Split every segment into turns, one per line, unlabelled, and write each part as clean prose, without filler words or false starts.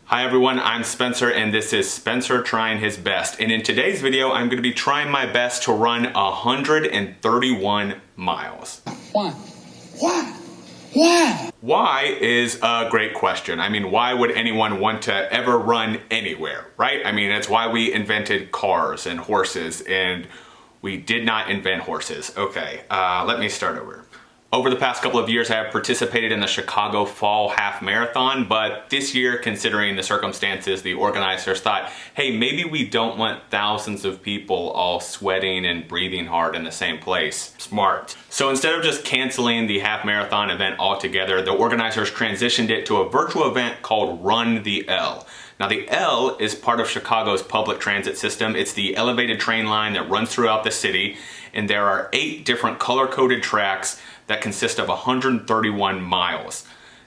Hi everyone, I'm Spencer and this is Spencer Trying His Best. And in today's video, I'm going to be trying my best to run 131 miles.
Why?
Why is a great question. I mean, why would anyone want to ever run anywhere, right? I mean, it's why we invented cars and horses, and we did not invent horses. Okay, let me start over. Over the past couple of years, I have participated in the Chicago Fall Half Marathon, but this year, considering the circumstances, the organizers thought, hey, maybe we don't want thousands of people all sweating and breathing hard in the same place. Smart. So instead of just canceling the half marathon event altogether, the organizers transitioned it to a virtual event called Run the L. Now the L is part of Chicago's public transit system. It's the elevated train line that runs throughout the city, and there are 8 different color-coded tracks that consist of 131 miles.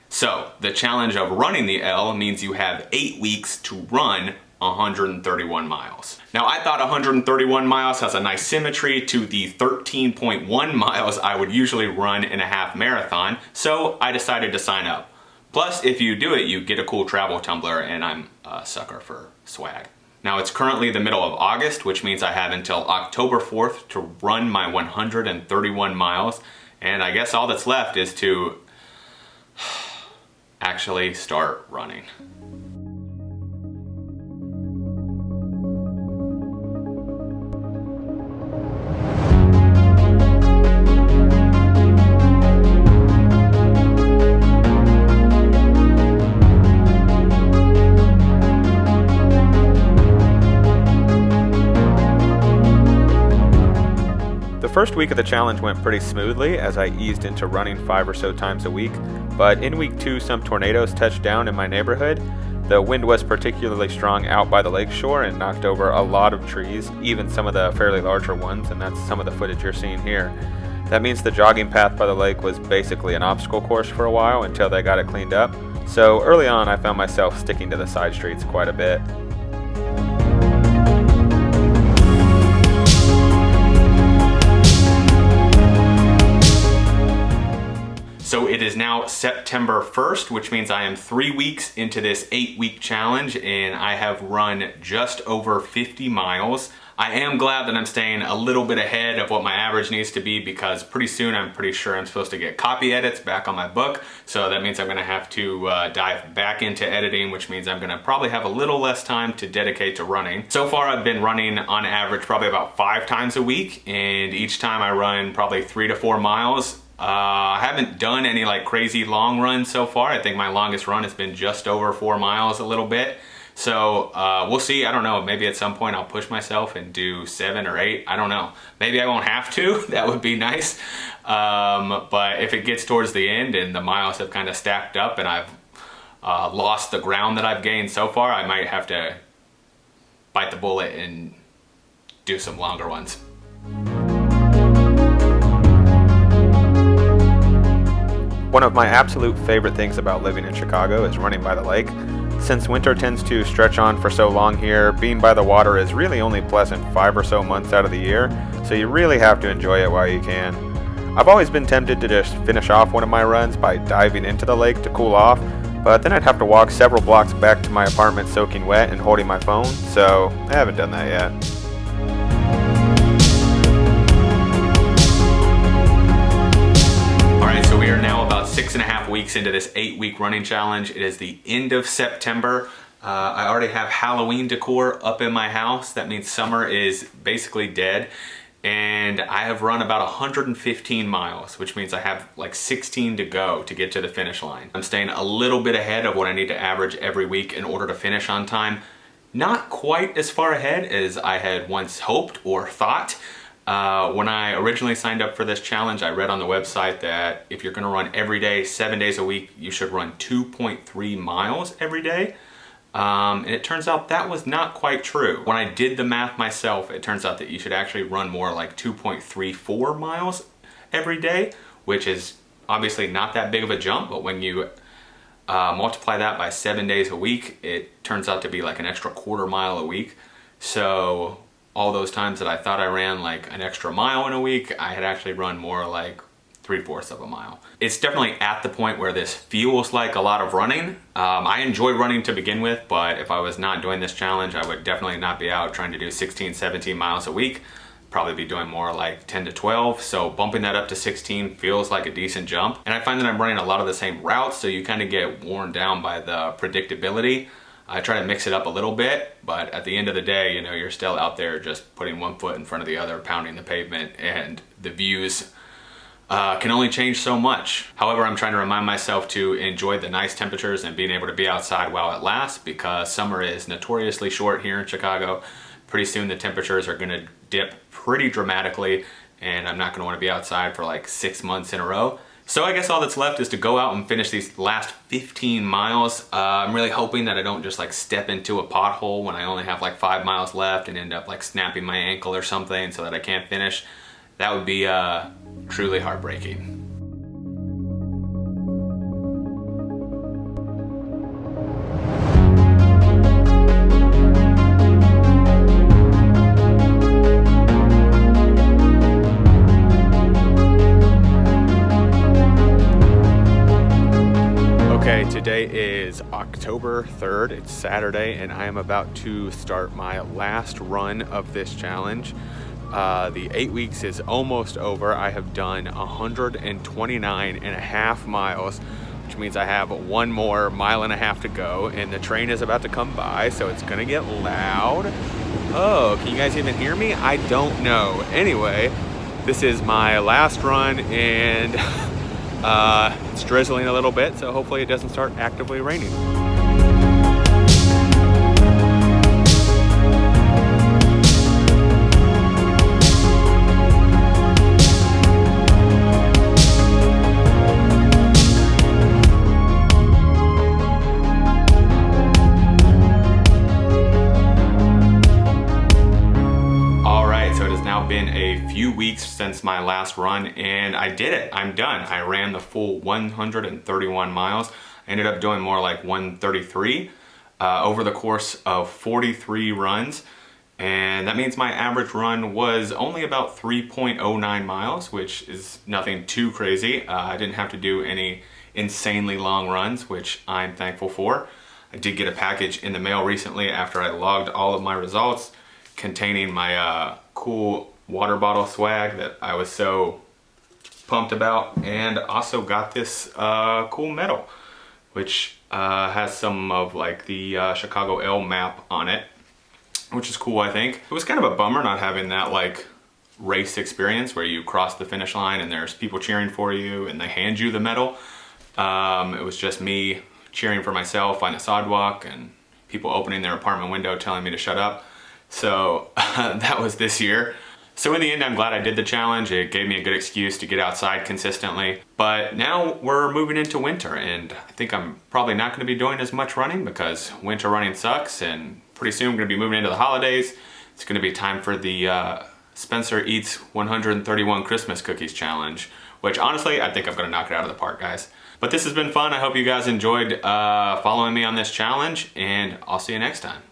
So the challenge of running the L means you have 8 weeks to run 131 miles. Now I thought 131 miles has a nice symmetry to the 13.1 miles I would usually run in a half marathon, so I decided to sign up. Plus, if you do it, you get a cool travel tumbler, and I'm a sucker for swag. Now it's currently the middle of August, which means I have until October 4th to run my 131 miles. And I guess all that's left is to actually start running.
The first week of the challenge went pretty smoothly as I eased into running 5 or so times a week, but in week 2 some tornadoes touched down in my neighborhood. The wind was particularly strong out by the lakeshore and knocked over a lot of trees, even some of the fairly larger ones, and that's some of the footage you're seeing here. That means the jogging path by the lake was basically an obstacle course for a while until they got it cleaned up. So early on I found myself sticking to the side streets quite a bit.
So it is now September 1st, which means I am 3 weeks into this 8-week challenge, and I have run just over 50 miles. I am glad that I'm staying a little bit ahead of what my average needs to be, because pretty soon I'm pretty sure I'm supposed to get copy edits back on my book. So that means I'm gonna have to dive back into editing, which means I'm gonna probably have a little less time to dedicate to running. So far I've been running on average probably about 5 times a week, and each time I run probably 3 to 4 miles. I haven't done any like crazy long runs so far. I think my longest run has been just over 4 miles a little bit. So we'll see. I don't know. Maybe at some point I'll push myself and do 7 or 8. I don't know. Maybe I won't have to. That would be nice. But if it gets towards the end and the miles have kind of stacked up and I've lost the ground that I've gained so far, I might have to bite the bullet and do some longer ones.
One of my absolute favorite things about living in Chicago is running by the lake. Since winter tends to stretch on for so long here, being by the water is really only pleasant 5 or so months out of the year, so you really have to enjoy it while you can. I've always been tempted to just finish off one of my runs by diving into the lake to cool off, but then I'd have to walk several blocks back to my apartment soaking wet and holding my phone, so I haven't done that yet.
We are now about 6.5 weeks into this 8-week running challenge. It is the end of September. I already have Halloween decor up in my house. That means summer is basically dead. And I have run about 115 miles, which means I have like 16 to go to get to the finish line. I'm staying a little bit ahead of what I need to average every week in order to finish on time. Not quite as far ahead as I had once hoped or thought. When I originally signed up for this challenge, I read on the website that if you're going to run every day, 7 days a week, you should run 2.3 miles every day. And it turns out that was not quite true. When I did the math myself, it turns out that you should actually run more like 2.34 miles every day, which is obviously not that big of a jump, but when you multiply that by 7 days a week, it turns out to be like an extra quarter mile a week. So all those times that I thought I ran like an extra mile in a week, I had actually run more like 3/4 of a mile. It's definitely at the point where this feels like a lot of running. I enjoy running to begin with, but if I was not doing this challenge, I would definitely not be out trying to do 16, 17 miles a week. Probably be doing more like 10 to 12. So bumping that up to 16 feels like a decent jump. And I find that I'm running a lot of the same routes, so you kind of get worn down by the predictability. I try to mix it up a little bit, but at the end of the day, you know, you're still out there just putting one foot in front of the other, pounding the pavement, and the views can only change so much. However, I'm trying to remind myself to enjoy the nice temperatures and being able to be outside while it lasts, because summer is notoriously short here in Chicago. Pretty soon the temperatures are gonna dip pretty dramatically, and I'm not gonna wanna be outside for like 6 months in a row. So I guess all that's left is to go out and finish these last 15 miles. I'm really hoping that I don't just like step into a pothole when I only have like 5 miles left and end up like snapping my ankle or something so that I can't finish. That would be truly heartbreaking. Okay, today is October 3rd, it's Saturday, and I am about to start my last run of this challenge. The 8 weeks is almost over. I have done 129.5 miles, which means I have 1 more mile and a half to go, and the train is about to come by, so it's gonna get loud. Oh, can you guys even hear me? I don't know. Anyway, this is my last run, and it's drizzling a little bit, so hopefully it doesn't start actively raining. Been a few weeks since my last run, and I did it. I'm done. I ran the full 131 miles. I ended up doing more like 133 over the course of 43 runs, and that means my average run was only about 3.09 miles, which is nothing too crazy. I didn't have to do any insanely long runs, which I'm thankful for. I did get a package in the mail recently after I logged all of my results, containing my cool water bottle swag that I was so pumped about, and also got this cool medal, which has some of like the Chicago L map on it, which is cool. I think it was kind of a bummer not having that like race experience where you cross the finish line and there's people cheering for you and they hand you the medal. It was just me cheering for myself on the sidewalk and people opening their apartment window telling me to shut up. So that was this year. So in the end, I'm glad I did the challenge. It gave me a good excuse to get outside consistently. But now we're moving into winter, and I think I'm probably not gonna be doing as much running because winter running sucks, and pretty soon I'm gonna be moving into the holidays. It's gonna be time for the Spencer Eats 131 Christmas Cookies Challenge, which honestly, I think I'm gonna knock it out of the park, guys. But this has been fun. I hope you guys enjoyed following me on this challenge, and I'll see you next time.